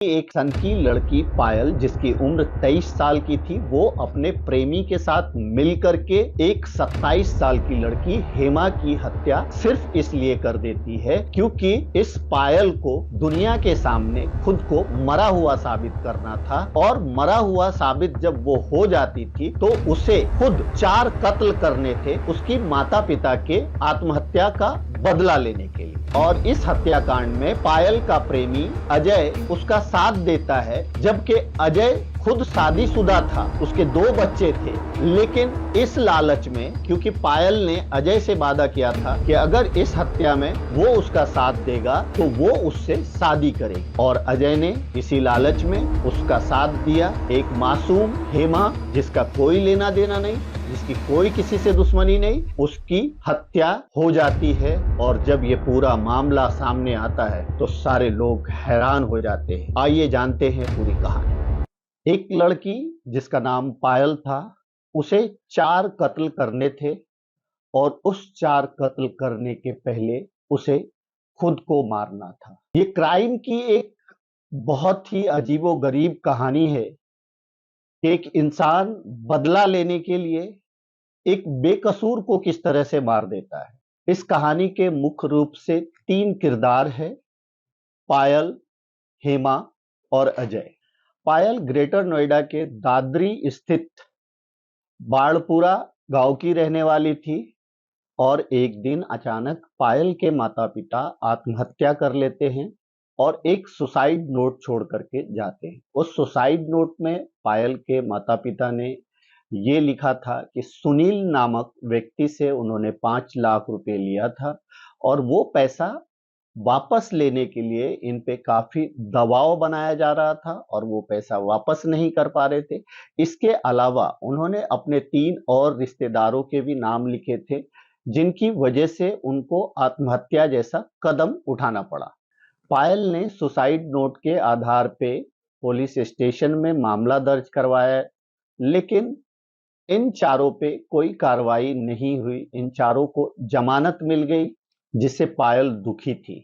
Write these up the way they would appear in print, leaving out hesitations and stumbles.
एक सन की लड़की पायल जिसकी उम्र 23 साल की थी, वो अपने प्रेमी के साथ मिलकर के एक 27 साल की लड़की हेमा की हत्या सिर्फ इसलिए कर देती है क्योंकि इस पायल को दुनिया के सामने खुद को मरा हुआ साबित करना था। और मरा हुआ साबित जब वो हो जाती थी तो उसे खुद 4 कत्ल करने थे उसकी माता पिता के आत्महत्या का बदला लेने के लिए। और इस हत्याकांड में पायल का प्रेमी अजय उसका साथ देता है, जबकि अजय खुद शादीशुदा था, उसके 2 बच्चे थे। लेकिन इस लालच में, क्योंकि पायल ने अजय से वादा किया था कि अगर इस हत्या में वो उसका साथ देगा तो वो उससे शादी करेगी, और अजय ने इसी लालच में उसका साथ दिया। एक मासूम हेमा जिसका कोई लेना देना नहीं, जिसकी कोई किसी से दुश्मनी नहीं, उसकी हत्या हो जाती है। और जब ये पूरा मामला सामने आता है तो सारे लोग हैरान हो जाते हैं। आइए जानते हैं पूरी कहानी। एक लड़की जिसका नाम पायल था, उसे 4 कत्ल करने थे, और उस 4 कत्ल करने के पहले उसे खुद को मारना था। ये क्राइम की एक बहुत ही अजीबोगरीब कहानी है कि एक इंसान बदला लेने के लिए एक बेकसूर को किस तरह से मार देता है। इस कहानी के मुख्य रूप से 3 किरदार हैं: पायल, हेमा और अजय। पायल ग्रेटर नोएडा के दादरी स्थित बाड़पुरा गांव की रहने वाली थी, और एक दिन अचानक पायल के माता पिता आत्महत्या कर लेते हैं और एक सुसाइड नोट छोड़ करके जाते हैं। उस सुसाइड नोट में पायल के माता पिता ने ये लिखा था कि सुनील नामक व्यक्ति से उन्होंने 5 लाख रुपए लिया था, और वो पैसा वापस लेने के लिए इन पे काफी दबाव बनाया जा रहा था, और वो पैसा वापस नहीं कर पा रहे थे। इसके अलावा उन्होंने अपने 3 और रिश्तेदारों के भी नाम लिखे थे, जिनकी वजह से उनको आत्महत्या जैसा कदम उठाना पड़ा। पायल ने सुसाइड नोट के आधार पे पुलिस स्टेशन में मामला दर्ज करवाया, लेकिन इन चारों पे कोई कार्रवाई नहीं हुई। इन चारों को जमानत मिल गई, जिससे पायल दुखी थी।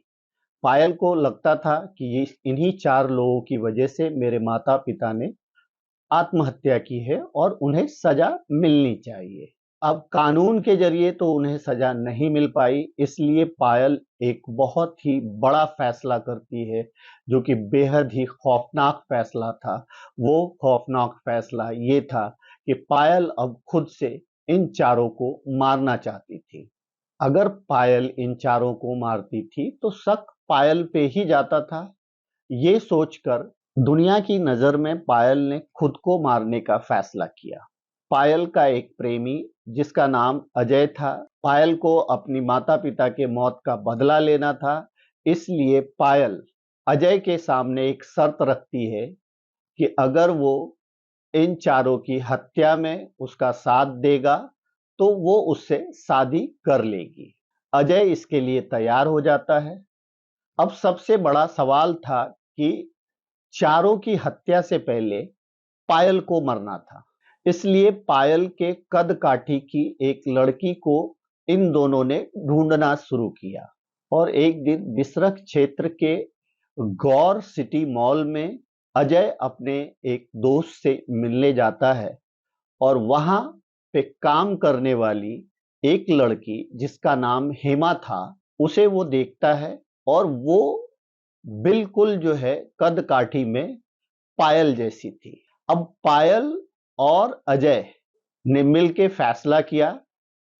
पायल को लगता था कि ये इन्हीं 4 लोगों की वजह से मेरे माता पिता ने आत्महत्या की है और उन्हें सजा मिलनी चाहिए। अब कानून के जरिए तो उन्हें सजा नहीं मिल पाई, इसलिए पायल एक बहुत ही बड़ा फैसला करती है, जो कि बेहद ही खौफनाक फैसला था। वो खौफनाक फैसला ये था कि पायल अब खुद से इन चारों को मारना चाहती थी। अगर पायल इन चारों को मारती थी तो शक पायल पे ही जाता था। ये सोचकर दुनिया की नजर में पायल ने खुद को मारने का फैसला किया। पायल का एक प्रेमी जिसका नाम अजय था, पायल को अपनी माता पिता के मौत का बदला लेना था, इसलिए पायल अजय के सामने एक शर्त रखती है कि अगर वो इन चारों की हत्या में उसका साथ देगा तो वो उससे शादी कर लेगी। अजय इसके लिए तैयार हो जाता है। अब सबसे बड़ा सवाल था कि चारों की हत्या से पहले पायल को मरना था, इसलिए पायल के कद काठी की एक लड़की को इन दोनों ने ढूंढना शुरू किया। और एक दिन बिसरख क्षेत्र के गौर सिटी मॉल में अजय अपने एक दोस्त से मिलने जाता है, और वहां पे काम करने वाली एक लड़की जिसका नाम हेमा था, उसे वो देखता है, और वो बिल्कुल जो है कद काठी में पायल जैसी थी। अब पायल और अजय ने मिलकर फैसला किया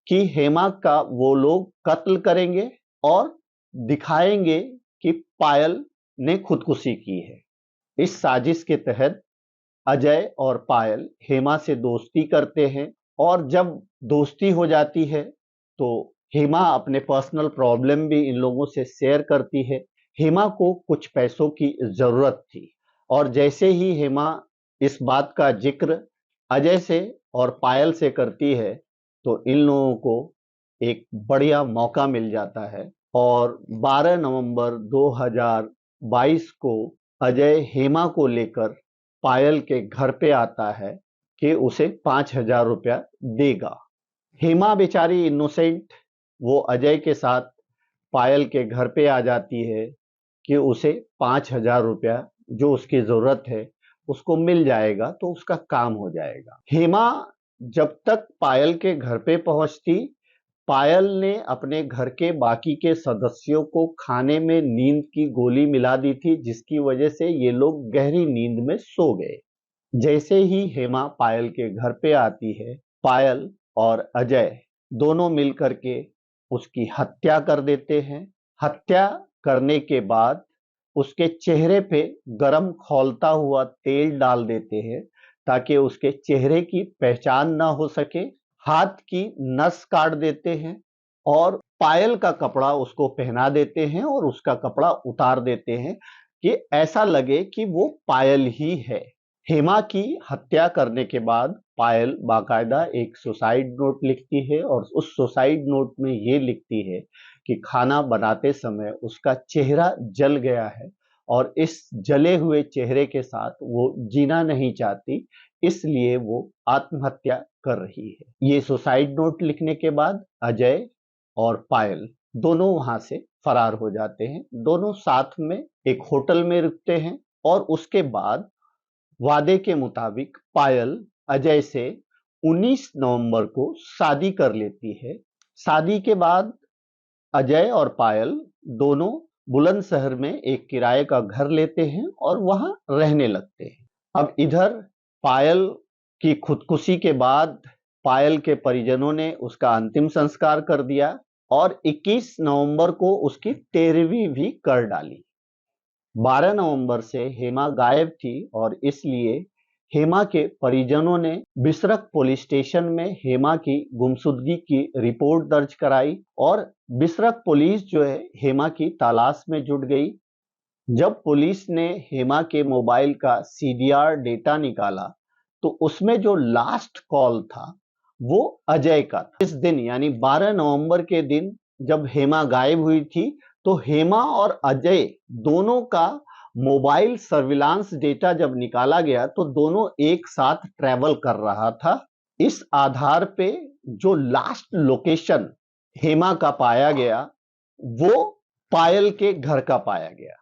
कि हेमा का वो लोग कत्ल करेंगे और दिखाएंगे कि पायल ने खुदकुशी की है। इस साजिश के तहत अजय और पायल हेमा से दोस्ती करते हैं, और जब दोस्ती हो जाती है तो हेमा अपने पर्सनल प्रॉब्लम भी इन लोगों से शेयर करती है। हेमा को कुछ पैसों की जरूरत थी, और जैसे ही हेमा इस बात का जिक्र अजय से और पायल से करती है तो इन लोगों को एक बढ़िया मौका मिल जाता है, और 12 नवंबर 2022 को अजय हेमा को लेकर पायल के घर पे आता है कि उसे 5,000 रुपया देगा। हेमा बेचारी इनोसेंट, वो अजय के साथ पायल के घर पे आ जाती है कि उसे 5,000 रुपया जो उसकी जरूरत है उसको मिल जाएगा तो उसका काम हो जाएगा। हेमा जब तक पायल के घर पे पहुंचती, पायल ने अपने घर के बाकी के सदस्यों को खाने में नींद की गोली मिला दी थी, जिसकी वजह से ये लोग गहरी नींद में सो गए। जैसे ही हेमा पायल के घर पे आती है, पायल और अजय दोनों मिलकर के उसकी हत्या कर देते हैं। हत्या करने के बाद उसके चेहरे पे गरम खौलता हुआ तेल डाल देते हैं ताकि उसके चेहरे की पहचान ना हो सके। हाथ की नस काट देते हैं और पायल का कपड़ा उसको पहना देते हैं और उसका कपड़ा उतार देते हैं कि ऐसा लगे कि वो पायल ही है। हेमा की हत्या करने के बाद पायल बाकायदा एक सुसाइड नोट लिखती है और उस सुसाइड नोट में ये लिखती है कि खाना बनाते समय उसका चेहरा जल गया है और इस जले हुए चेहरे के साथ वो जीना नहीं चाहती, इसलिए वो आत्महत्या कर रही है। ये सुसाइड नोट लिखने के बाद अजय और पायल दोनों वहां से फरार हो जाते हैं। दोनों साथ में एक होटल में रुकते हैं और उसके बाद वादे के मुताबिक पायल अजय से 19 नवंबर को शादी कर लेती है। शादी के बाद अजय और पायल दोनों बुलंदशहर में एक किराए का घर लेते हैं और वहां रहने लगते हैं। अब इधर पायल की खुदकुशी के बाद पायल के परिजनों ने उसका अंतिम संस्कार कर दिया और 21 नवंबर को उसकी 13वीं भी कर डाली। 12 नवंबर से हेमा गायब थी और इसलिए हेमा के परिजनों ने बिसरक पुलिस स्टेशन में हेमा की गुमशुदगी की रिपोर्ट दर्ज कराई और बिसरक पुलिस जो है हेमा की तलाश में जुट गई। जब पुलिस ने हेमा के मोबाइल का सीडीआर डेटा निकाला तो उसमें जो लास्ट कॉल था वो अजय का था। इस दिन यानी 12 नवंबर के दिन जब हेमा गायब हुई थी तो हेमा और अजय दोनों का मोबाइल सर्विलांस डेटा जब निकाला गया तो दोनों एक साथ ट्रैवल कर रहा था। इस आधार पे जो लास्ट लोकेशन हेमा का पाया गया वो पायल के घर का पाया गया।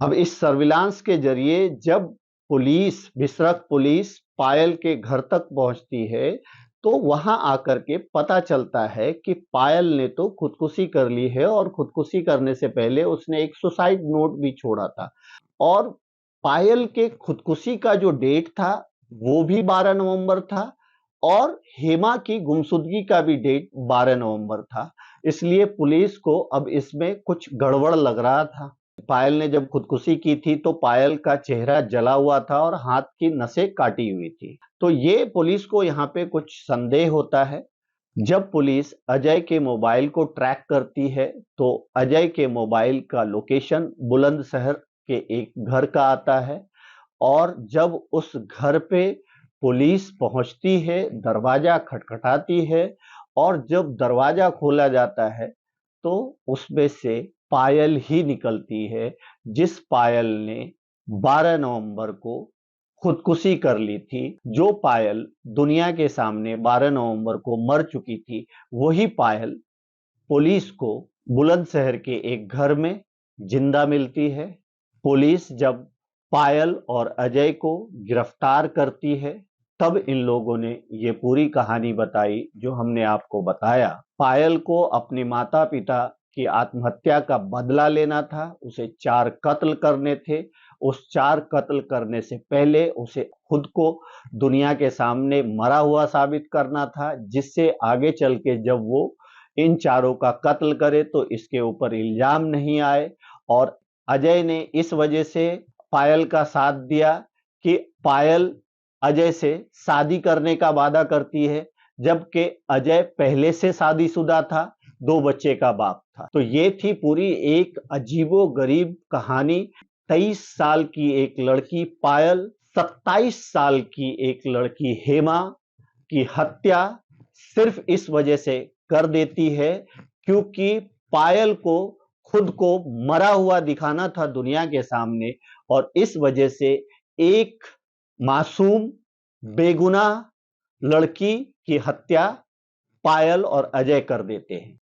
अब इस सर्विलांस के जरिए जब पुलिस बिसरक पुलिस पायल के घर तक पहुंचती है तो वहां आकर के पता चलता है कि पायल ने तो खुदकुशी कर ली है और खुदकुशी करने से पहले उसने एक सुसाइड नोट भी छोड़ा था और पायल के खुदकुशी का जो डेट था वो भी 12 नवंबर था और हेमा की गुमशुदगी का भी डेट 12 नवंबर था। इसलिए पुलिस को अब इसमें कुछ गड़बड़ लग रहा था। पायल ने जब खुदकुशी की थी तो पायल का चेहरा जला हुआ था और हाथ की नसें काटी हुई थी, तो ये पुलिस को यहाँ पे कुछ संदेह होता है। जब पुलिस अजय के मोबाइल को ट्रैक करती है तो अजय के मोबाइल का लोकेशन बुलंदशहर के एक घर का आता है और जब उस घर पे पुलिस पहुंचती है, दरवाजा खटखटाती है और जब दरवाजा खोला जाता है तो उसमें से पायल ही निकलती है, जिस पायल ने 12 नवंबर को खुदकुशी कर ली थी। जो पायल दुनिया के सामने 12 नवंबर को मर चुकी थी, वही पायल पुलिस को बुलंदशहर के एक घर में जिंदा मिलती है। पुलिस जब पायल और अजय को गिरफ्तार करती है तब इन लोगों ने ये पूरी कहानी बताई जो हमने आपको बताया। पायल को अपने माता पिता की आत्महत्या का बदला लेना था, उसे 4 कत्ल करने थे। उस 4 कत्ल करने से पहले उसे खुद को दुनिया के सामने मरा हुआ साबित करना था, जिससे आगे चल के जब वो इन चारों का कत्ल करे तो इसके ऊपर इल्जाम नहीं आए। और अजय ने इस वजह से पायल का साथ दिया कि पायल अजय से शादी करने का वादा करती है, जबकि अजय पहले से शादीशुदा था, 2 बच्चे का बाप था। तो ये थी पूरी एक अजीबो-गरीब कहानी। 23 साल की एक लड़की पायल, 27 साल की एक लड़की हेमा की हत्या सिर्फ इस वजह से कर देती है क्योंकि पायल को खुद को मरा हुआ दिखाना था दुनिया के सामने और इस वजह से एक मासूम बेगुनाह लड़की की हत्या पायल और अजय कर देते हैं।